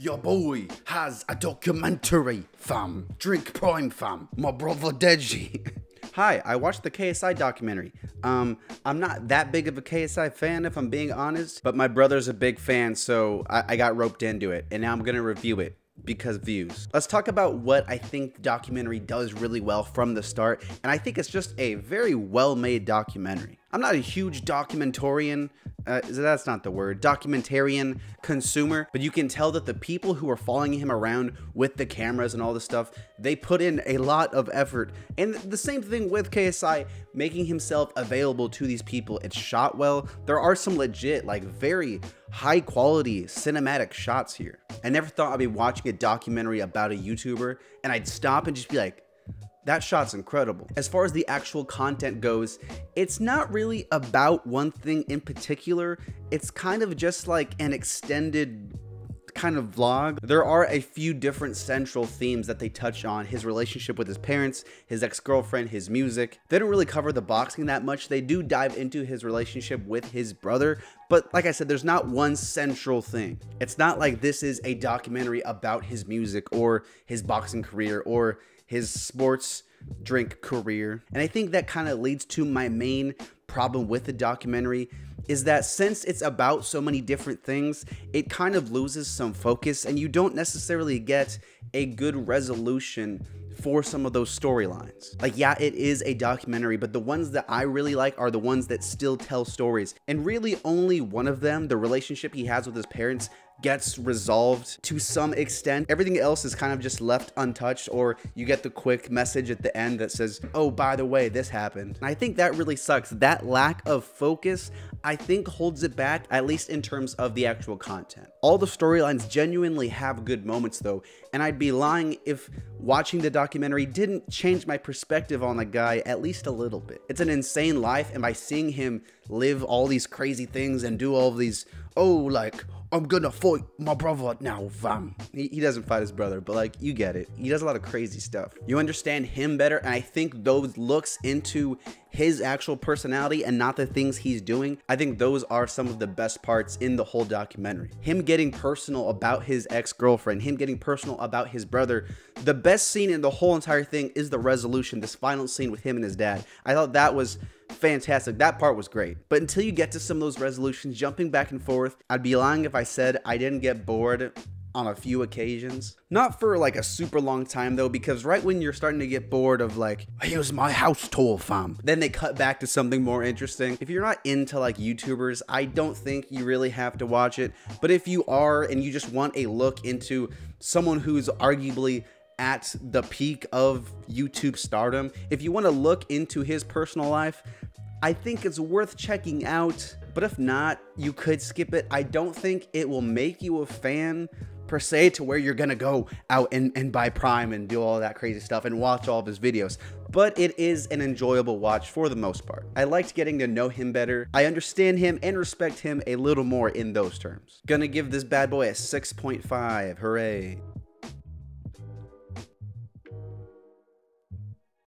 Your boy has a documentary, fam. Drink prime, fam. My brother Deji. Hi, I watched the KSI documentary. I'm not that big of a KSI fan, if I'm being honest, but my brother's a big fan, so I got roped into it, and now I'm gonna review it because views. Let's talk about what I think the documentary does really well from the start, and I think it's just a very well-made documentary. I'm not a huge documentarian, that's not the word, documentarian consumer, but you can tell that the people who are following him around with the cameras and all this stuff, they put in a lot of effort. And the same thing with KSI, making himself available to these people. It's shot well. There are some legit, like very high quality cinematic shots here. I never thought I'd be watching a documentary about a YouTuber and I'd stop and just be like, that shot's incredible. As far as the actual content goes, it's not really about one thing in particular. It's kind of just like an extended kind of vlog. There are a few different central themes that they touch on: his relationship with his parents, his ex-girlfriend, his music. They don't really cover the boxing that much. They do dive into his relationship with his brother, but like I said, there's not one central thing. It's not like this is a documentary about his music or his boxing career or his sports drink career. And I think that kind of leads to my main problem with the documentary, is that since it's about so many different things, it kind of loses some focus and you don't necessarily get a good resolution for some of those storylines. Like, yeah, it is a documentary, but the ones that I really like are the ones that still tell stories. And really only one of them, the relationship he has with his parents, gets resolved to some extent. Everything else is kind of just left untouched, or you get the quick message at the end that says, oh, by the way, this happened. And I think that really sucks. That lack of focus, I think, holds it back, at least in terms of the actual content. All the storylines genuinely have good moments though, and I'd be lying if watching the documentary didn't change my perspective on the guy at least a little bit. It's an insane life, and by seeing him live all these crazy things and do all these, oh, like, I'm gonna fight my brother now, fam. He doesn't fight his brother, but like, you get it. He does a lot of crazy stuff. You understand him better, and I think those looks into his actual personality and not the things he's doing, I think those are some of the best parts in the whole documentary. Him getting personal about his ex-girlfriend, him getting personal about his brother. The best scene in the whole entire thing is the resolution, this final scene with him and his dad. I thought that was fantastic. That part was great. But until you get to some of those resolutions, jumping back and forth, I'd be lying if I said I didn't get bored on a few occasions. Not for like a super long time though, because right when you're starting to get bored of like, here's my house tour, fam, then they cut back to something more interesting. If you're not into like YouTubers, I don't think you really have to watch it. But if you are and you just want a look into someone who's arguably at the peak of YouTube stardom, if you want to look into his personal life, I think it's worth checking out. But if not, you could skip it. I don't think it will make you a fan per se to where you're gonna go out and buy Prime and do all that crazy stuff and watch all of his videos, but it is an enjoyable watch for the most part. I liked getting to know him better. I understand him and respect him a little more in those terms. Gonna give this bad boy a 6.5. Hooray.